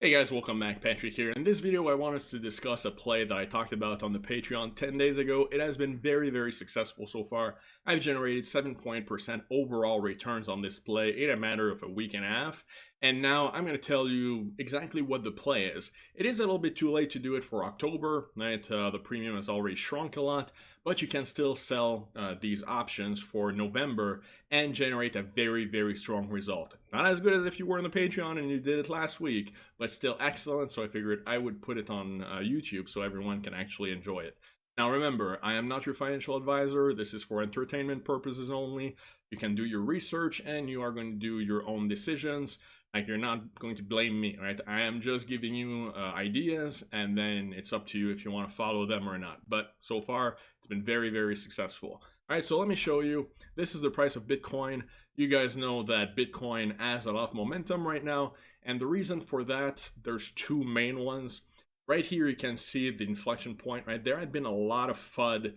Hey guys, welcome back. Patrick here. In this video, I want us to discuss a play that I talked about on the Patreon 10 days ago. It has been very successful so far. I've generated 7% overall returns on this play in a matter of a week and a half. And now I'm going to tell you exactly what the play is. It is a little bit too late to do it for October, right? The premium has already shrunk a lot, but you can still sell these options for November and generate a very strong result. Not as good as if you were on the Patreon and you did it last week, but still excellent. So I figured I would put it on YouTube so everyone can actually enjoy it. Now remember, I am not your financial advisor. This is for entertainment purposes only. You can do your research and you are going to do your own decisions. Like, you're not going to blame me, right? I am just giving you ideas, and then it's up to you if you want to follow them or not. But so far, it's been very successful. All right, so let me show you. This is the price of Bitcoin. You guys know that Bitcoin has a lot of momentum right now, and the reason for that, there's two main ones. Right here, you can see the inflection point, right? There had been a lot of FUD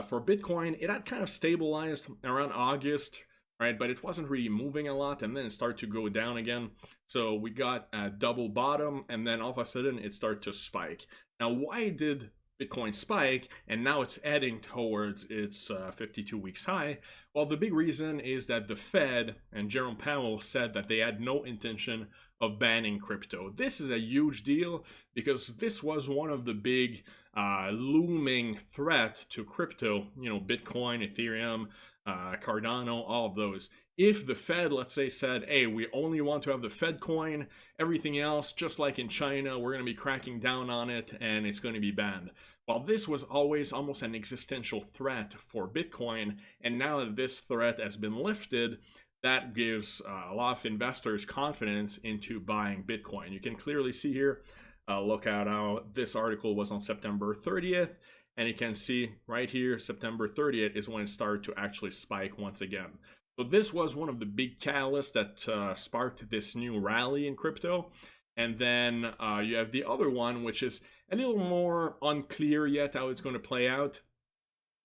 for Bitcoin. It had kind of stabilized around August, right? But it wasn't really moving a lot, and then it started to go down again. So we got a double bottom, and then all of a sudden it started to spike. Now, why did Bitcoin spike, and now it's heading towards its 52 weeks high? Well, the big reason is that the Fed and Jerome Powell said that they had no intention of banning crypto. This is a huge deal because this was one of the big looming threat to crypto, Bitcoin, Ethereum, Cardano, all of those. If the Fed, let's say, said, hey, we only want to have the Fed coin, everything else, just like in China, we're going to be cracking down on it and it's going to be banned. Well, this was always almost an existential threat for Bitcoin, and now that this threat has been lifted, that gives a lot of investors confidence into buying Bitcoin. You can clearly see here, look at how this article was on September 30th, and you can see right here, September 30th is when it started to actually spike once again. So this was one of the big catalysts that sparked this new rally in crypto. And then you have the other one, which is a little more unclear yet how it's going to play out.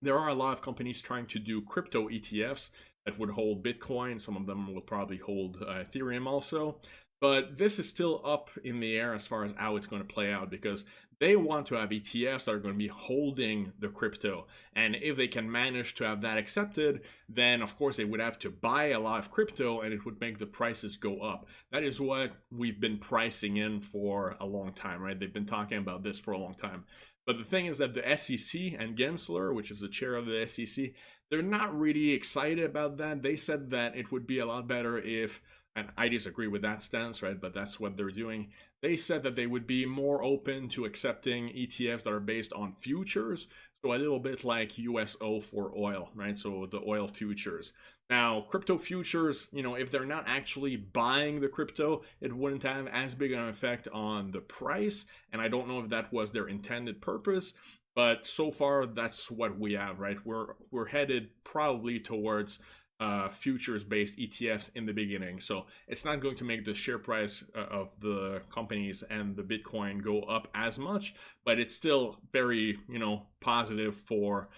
There are a lot of companies trying to do crypto ETFs that would hold Bitcoin. Some of them will probably hold Ethereum also. But this is still up in the air as far as how it's going to play out, because they want to have ETFs that are going to be holding the crypto. And if they can manage to have that accepted, then of course they would have to buy a lot of crypto and it would make the prices go up. That is what we've been pricing in for a long time, right? They've been talking about this for a long time. But the thing is that the SEC and Gensler, which is the chair of the SEC, they're not really excited about that. They said that it would be a lot better if, and I disagree with that stance, right? But that's what they're doing. They said that they would be more open to accepting ETFs that are based on futures. So a little bit like USO for oil, right? So the oil futures. Now, crypto futures, if they're not actually buying the crypto, it wouldn't have as big an effect on the price. And I don't know if that was their intended purpose. But so far, that's what we have, right? We're headed probably towards futures-based ETFs in the beginning. So it's not going to make the share price of the companies and the Bitcoin go up as much, but it's still very, positive for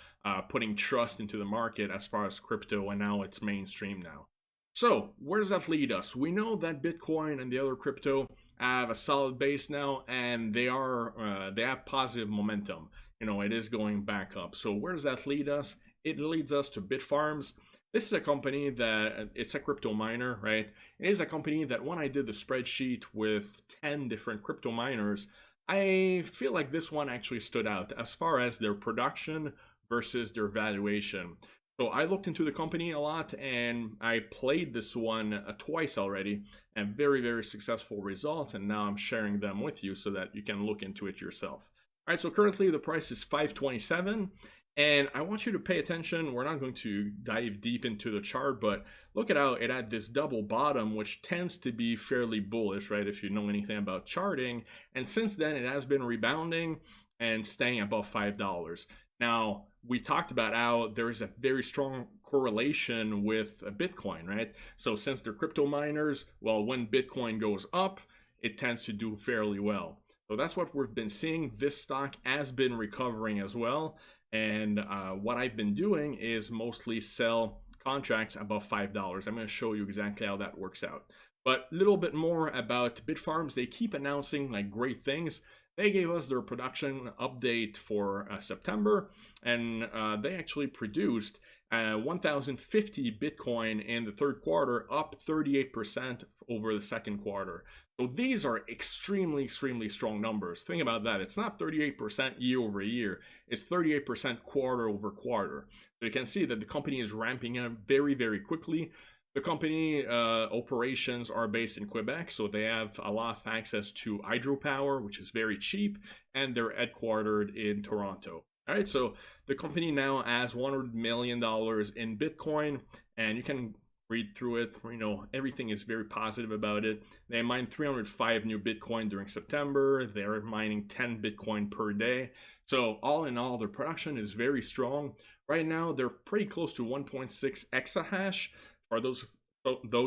putting trust into the market as far as crypto, and now it's mainstream now. So where does that lead us? We know that Bitcoin and the other crypto have a solid base now, and they have positive momentum. It is going back up. So where does that lead us? It leads us to Bitfarms. This is a company that, it's a crypto miner, right? It is a company that when I did the spreadsheet with 10 different crypto miners, I feel like this one actually stood out as far as their production versus their valuation. So I looked into the company a lot and I played this one twice already, and very successful results, and now I'm sharing them with you so that you can look into it yourself. All right, so currently the price is $5.27. And I want you to pay attention. We're not going to dive deep into the chart, but look at how it had this double bottom, which tends to be fairly bullish, right? If you know anything about charting. And since then, it has been rebounding and staying above $5. Now, we talked about how there is a very strong correlation with Bitcoin, right? So since they're crypto miners, well, when Bitcoin goes up, it tends to do fairly well. So that's what we've been seeing. This stock has been recovering as well. And what I've been doing is mostly sell contracts above $5. I'm going to show you exactly how that works out. But a little bit more about Bitfarms. They keep announcing like great things. They gave us their production update for September, and they actually produced 1,050 Bitcoin in the third quarter, up 38% over the second quarter. So these are extremely, extremely strong numbers. Think about that. It's not 38% year over year. It's 38% quarter over quarter. So you can see that the company is ramping up very, very quickly. The company operations are based in Quebec, so they have a lot of access to hydropower, which is very cheap, and they're headquartered in Toronto. All right, so the company now has $100 million in Bitcoin, and you can read through it. You know, everything is very positive about it. They mined 305 new Bitcoin during September. They're mining 10 Bitcoin per day. So all in all, their production is very strong. Right now, they're pretty close to 1.6 exahash. For those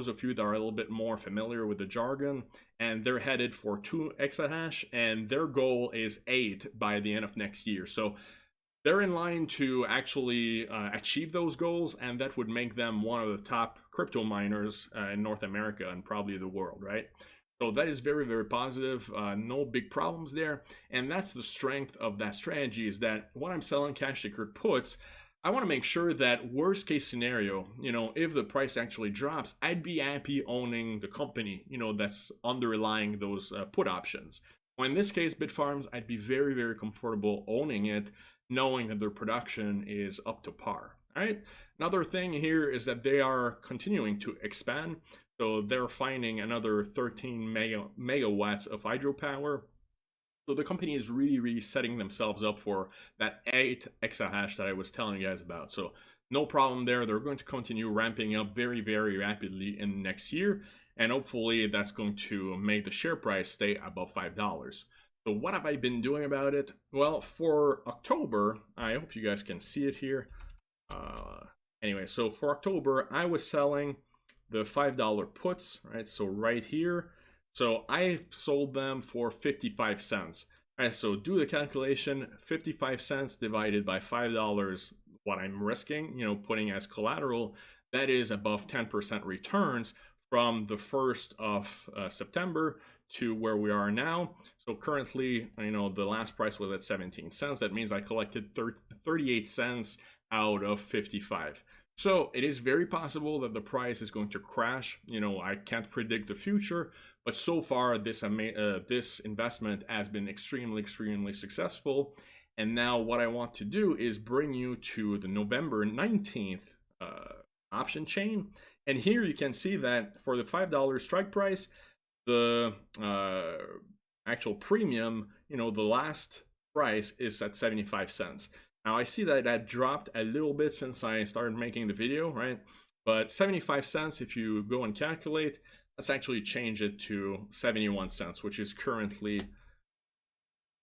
of you that are a little bit more familiar with the jargon, and they're headed for 2 exahash, and their goal is 8 by the end of next year. So they're in line to actually achieve those goals, and that would make them one of the top crypto miners in North America and probably the world, right? So that is very, very positive. No big problems there. And that's the strength of that strategy, is that when I'm selling cash secured puts, I want to make sure that worst case scenario, you know, if the price actually drops, I'd be happy owning the company, you know, that's underlying those put options. Well, in this case, Bitfarms, I'd be very, very comfortable owning it, knowing that their production is up to par. All right. Another thing here is that they are continuing to expand. So they're finding another 13 megawatts of hydropower. So the company is really, really setting themselves up for that 8 exahash that I was telling you guys about. So no problem there. They're going to continue ramping up very, very rapidly in next year. And hopefully that's going to make the share price stay above $5. So what have I been doing about it? Well, for October, I hope you guys can see it here. Anyway, so for October, I was selling the $5 puts, right? So right here. So I sold them for 55 cents. All right, so do the calculation, 55 cents divided by $5, what I'm risking, you know, putting as collateral, that is above 10% returns from the 1st of September to where we are now. So currently, you know, the last price was at 17 cents. That means I collected 38 cents out of 55. So it is very possible that the price is going to crash. You know, I can't predict the future, but so far this investment has been extremely, extremely successful. And now what I want to do is bring you to the November 19th option chain. And here you can see that for the $5 strike price, the actual premium, you know, the last price is at 75 cents. Now I see that that dropped a little bit since I started making the video, right? But 75 cents, if you go and calculate, let's actually change it to 71 cents, which is currently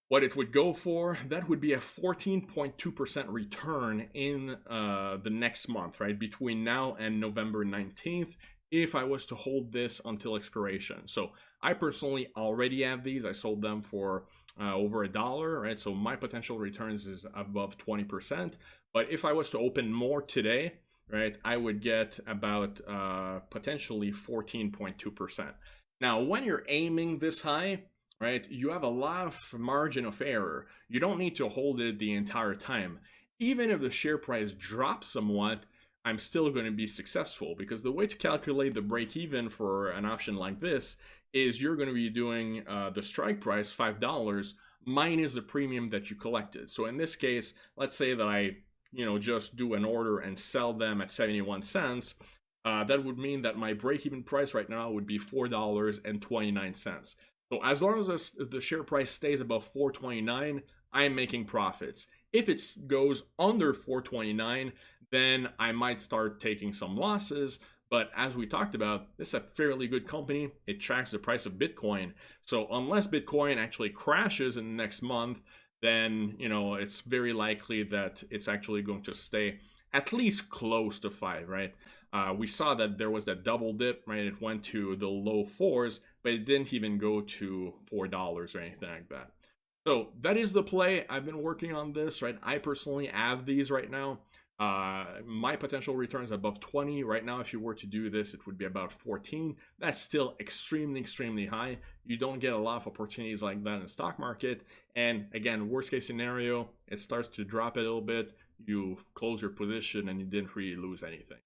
what it would go for. That would be a 14.2% return in the next month, right? Between now and November 19th, if I was to hold this until expiration. So I personally already have these. I sold them for over $1, right? So my potential returns is above 20%. But if I was to open more today, right, I would get about potentially 14.2%. Now, when you're aiming this high, right, you have a lot of margin of error. You don't need to hold it the entire time. Even if the share price drops somewhat, I'm still going to be successful, because the way to calculate the break even for an option like this is you're going to be doing the strike price, $5, minus the premium that you collected. So in this case, let's say that I, you know, just do an order and sell them at 71 cents. That would mean that my break even price right now would be $4.29. So as long as the share price stays above $4.29, I'm making profits. If it goes under $4.29, then I might start taking some losses. But as we talked about, this is a fairly good company. It tracks the price of Bitcoin. So unless Bitcoin actually crashes in the next month, then, you know, it's very likely that it's actually going to stay at least close to 5, right? We saw that there was that double dip, right? It went to the low 4s, but it didn't even go to $4 or anything like that. So that is the play. I've been working on this, right? I personally have these right now. My potential returns above 20. Right now, if you were to do this, it would be about 14. That's still extremely high. You don't get a lot of opportunities like that in the stock market. And again, worst case scenario, it starts to drop a little bit. You close your position and you didn't really lose anything.